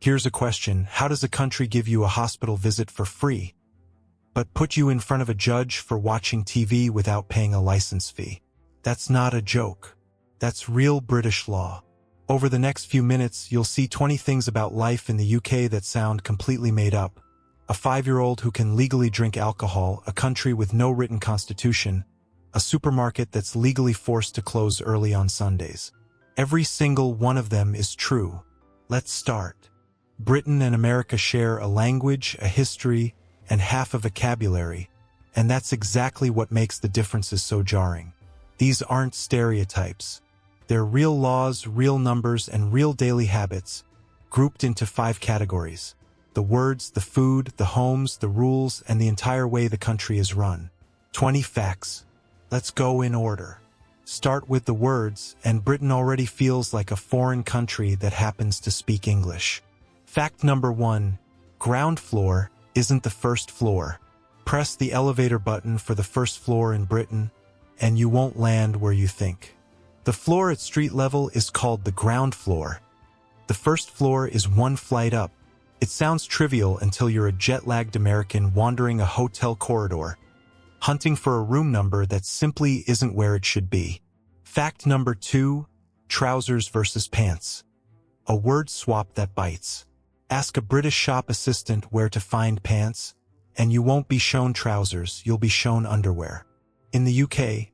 Here's a question: how does a country give you a hospital visit for free, but put you in front of a judge for watching TV without paying a license fee? That's not a joke. That's real British law. Over the next few minutes, you'll see 20 things about life in the UK that sound completely made up. A 5-year-old who can legally drink alcohol, a country with no written constitution, a supermarket that's legally forced to close early on Sundays. Every single one of them is true. Let's start. Britain and America share a language, a history, and half a vocabulary, and that's exactly what makes the differences so jarring. These aren't stereotypes. They're real laws, real numbers, and real daily habits, grouped into 5 categories: the words, the food, the homes, the rules, and the entire way the country is run. 20 facts. Let's go in order. Start with the words, and Britain already feels like a foreign country that happens to speak English. Fact number 1. Ground floor isn't the first floor. Press the elevator button for the first floor in Britain, and you won't land where you think. The floor at street level is called the ground floor. The first floor is 1 flight up. It sounds trivial until you're a jet-lagged American wandering a hotel corridor, hunting for a room number that simply isn't where it should be. Fact number 2. Trousers versus pants. A word swap that bites. Ask a British shop assistant where to find pants, and you won't be shown trousers, you'll be shown underwear. In the UK,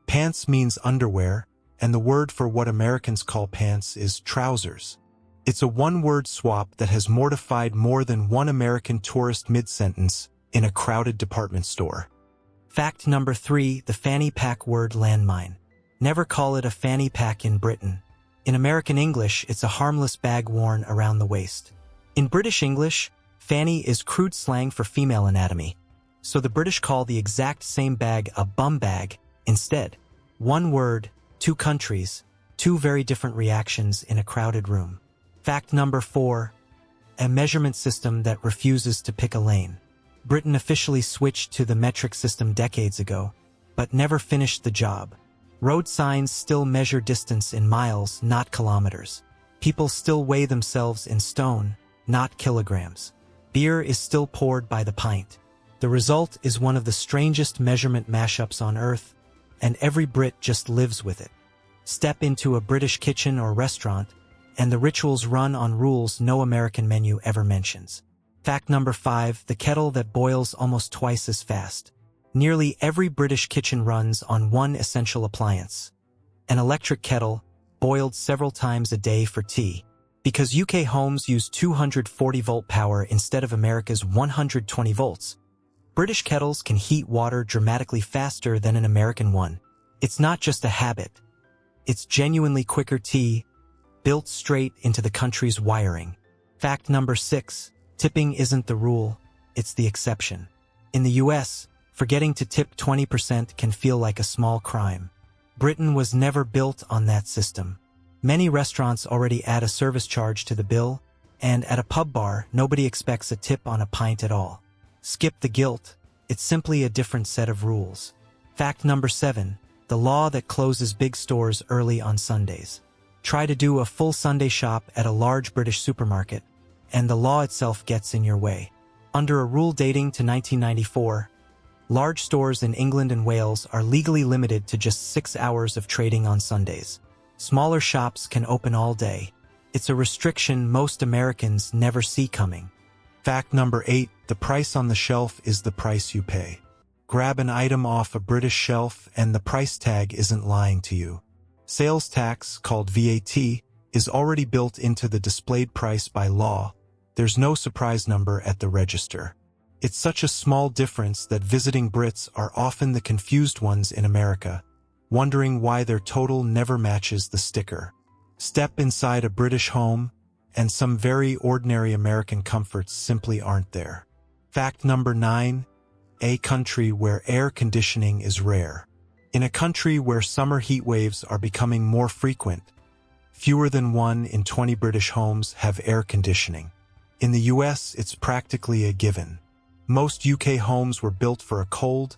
pants means underwear, and the word for what Americans call pants is trousers. It's a one-word swap that has mortified more than one American tourist mid-sentence in a crowded department store. Fact number 3. The fanny pack word landmine. Never call it a fanny pack in Britain. In American English, it's a harmless bag worn around the waist. In British English, fanny is crude slang for female anatomy, so the British call the exact same bag a bum bag instead. One word, 2 countries, 2 very different reactions in a crowded room. Fact number 4. A measurement system that refuses to pick a lane. Britain officially switched to the metric system decades ago, but never finished the job. Road signs still measure distance in miles, not kilometers. People still weigh themselves in stone, not kilograms. Beer is still poured by the pint. The result is one of the strangest measurement mashups on earth, and every Brit just lives with it. Step into a British kitchen or restaurant, and the rituals run on rules no American menu ever mentions. Fact number 5. The kettle that boils almost twice as fast. Nearly every British kitchen runs on one essential appliance: an electric kettle, boiled several times a day for tea. Because UK homes use 240-volt power instead of America's 120 volts, British kettles can heat water dramatically faster than an American one. It's not just a habit. It's genuinely quicker tea, built straight into the country's wiring. Fact number 6. Tipping isn't the rule, it's the exception. In the US, forgetting to tip 20% can feel like a small crime. Britain was never built on that system. Many restaurants already add a service charge to the bill, and at a pub bar, nobody expects a tip on a pint at all. Skip the guilt. It's simply a different set of rules. Fact number 7. The law that closes big stores early on Sundays. Try to do a full Sunday shop at a large British supermarket, and the law itself gets in your way. Under a rule dating to 1994, large stores in England and Wales are legally limited to just 6 hours of trading on Sundays. Smaller shops can open all day. It's a restriction most Americans never see coming. Fact number 8. The price on the shelf is the price you pay. Grab an item off a British shelf and the price tag isn't lying to you. Sales tax, called VAT, is already built into the displayed price by law. There's no surprise number at the register. It's such a small difference that visiting Brits are often the confused ones in America, wondering why their total never matches the sticker. Step inside a British home, and some very ordinary American comforts simply aren't there. Fact number 9. A country where air conditioning is rare. In a country where summer heat waves are becoming more frequent, fewer than 1 in 20 British homes have air conditioning. In the US, it's practically a given. Most UK homes were built for a cold,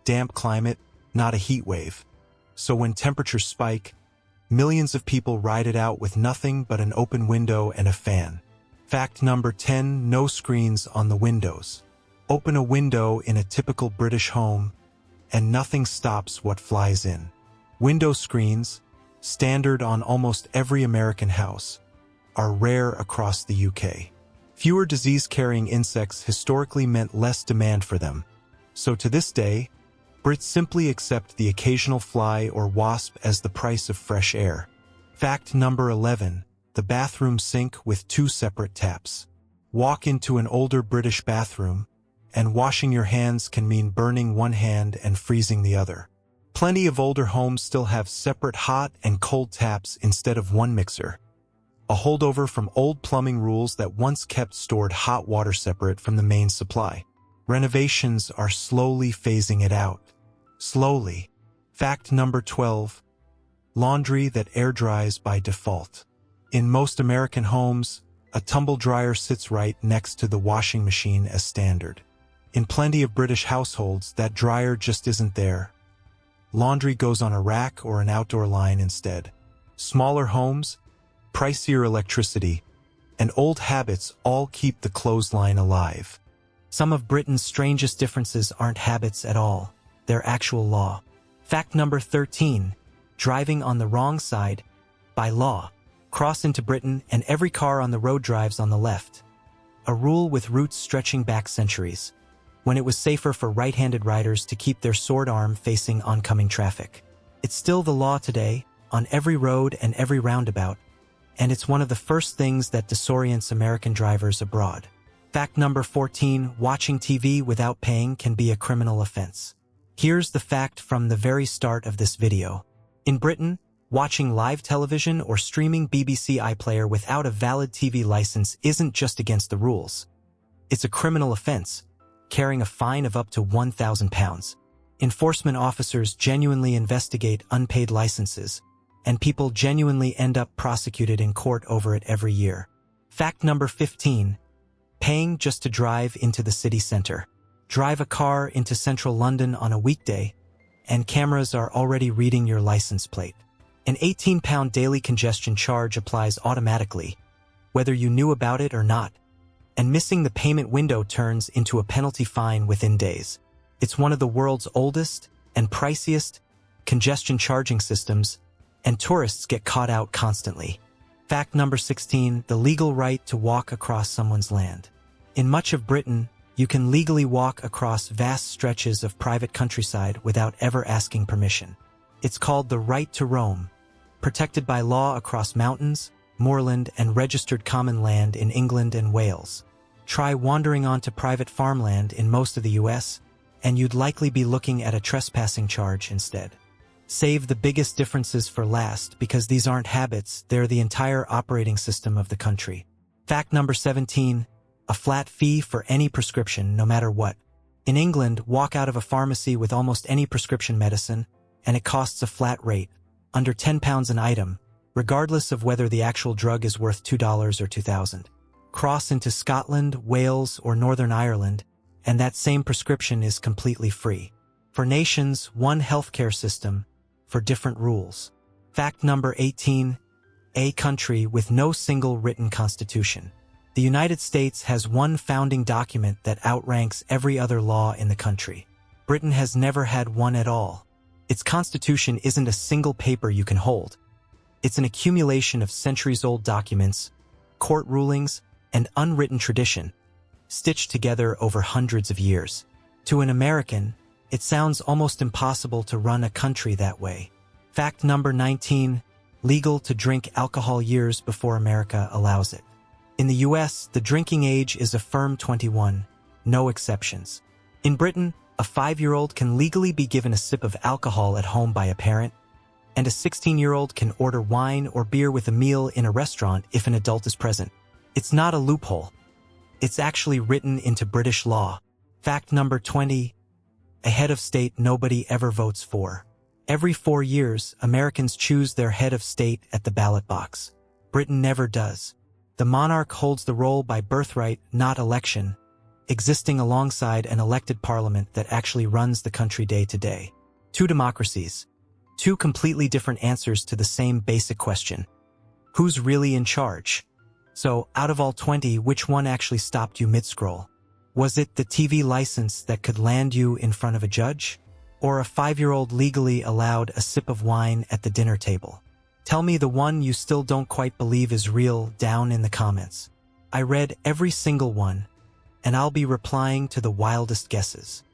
damp climate, not a heat wave. So when temperatures spike, millions of people ride it out with nothing but an open window and a fan. Fact number 10, no screens on the windows. Open a window in a typical British home, and nothing stops what flies in. Window screens, standard on almost every American house, are rare across the UK. Fewer disease-carrying insects historically meant less demand for them, so to this day, Brits simply accept the occasional fly or wasp as the price of fresh air. Fact number 11, the bathroom sink with 2 separate taps. Walk into an older British bathroom, and washing your hands can mean burning one hand and freezing the other. Plenty of older homes still have separate hot and cold taps instead of one mixer, a holdover from old plumbing rules that once kept stored hot water separate from the main supply. Renovations are slowly phasing it out. Slowly. Fact number 12, laundry that air dries by default. In most American homes, a tumble dryer sits right next to the washing machine as standard. In plenty of British households, that dryer just isn't there. Laundry goes on a rack or an outdoor line instead. Smaller homes, pricier electricity, and old habits all keep the clothesline alive. Some of Britain's strangest differences aren't habits at all, they're actual law. Fact number 13, driving on the wrong side, by law. Cross into Britain and every car on the road drives on the left. A rule with roots stretching back centuries, when it was safer for right-handed riders to keep their sword arm facing oncoming traffic. It's still the law today, on every road and every roundabout, and it's one of the first things that disorients American drivers abroad. Fact number 14, watching TV without paying can be a criminal offense. Here's the fact from the very start of this video. In Britain, watching live television or streaming BBC iPlayer without a valid TV license isn't just against the rules. It's a criminal offense, carrying a fine of up to £1,000. Enforcement officers genuinely investigate unpaid licenses, and people genuinely end up prosecuted in court over it every year. Fact number 15, paying just to drive into the city center. Drive a car into central London on a weekday, and cameras are already reading your license plate. An £18 daily congestion charge applies automatically, whether you knew about it or not, and missing the payment window turns into a penalty fine within days. It's one of the world's oldest and priciest congestion charging systems, and tourists get caught out constantly. Fact number 16, the legal right to walk across someone's land. In much of Britain, you can legally walk across vast stretches of private countryside without ever asking permission. It's called the right to roam, protected by law across mountains, moorland, and registered common land in England and Wales. Try wandering onto private farmland in most of the US, and you'd likely be looking at a trespassing charge instead. Save the biggest differences for last because these aren't habits, they're the entire operating system of the country. Fact number 17, a flat fee for any prescription, no matter what. In England, walk out of a pharmacy with almost any prescription medicine, and it costs a flat rate, under £10 an item, regardless of whether the actual drug is worth $2 or $2,000. Cross into Scotland, Wales, or Northern Ireland, and that same prescription is completely free. For nations, one healthcare system, for different rules. Fact number 18, a country with no single written constitution. The United States has one founding document that outranks every other law in the country. Britain has never had one at all. Its constitution isn't a single paper you can hold. It's an accumulation of centuries-old documents, court rulings, and unwritten tradition, stitched together over hundreds of years. To an American, it sounds almost impossible to run a country that way. Fact number 19, legal to drink alcohol years before America allows it. In the US, the drinking age is a firm 21, no exceptions. In Britain, a 5-year-old can legally be given a sip of alcohol at home by a parent, and a 16-year-old can order wine or beer with a meal in a restaurant if an adult is present. It's not a loophole. It's actually written into British law. Fact number 20, a head of state nobody ever votes for. Every 4 years, Americans choose their head of state at the ballot box. Britain never does. The monarch holds the role by birthright, not election, existing alongside an elected parliament that actually runs the country day to day. 2 democracies. 2 completely different answers to the same basic question. Who's really in charge? So, out of all 20, which one actually stopped you mid-scroll? Was it the TV license that could land you in front of a judge? Or a 5-year-old legally allowed a sip of wine at the dinner table? Tell me the one you still don't quite believe is real down in the comments. I read every single one, and I'll be replying to the wildest guesses.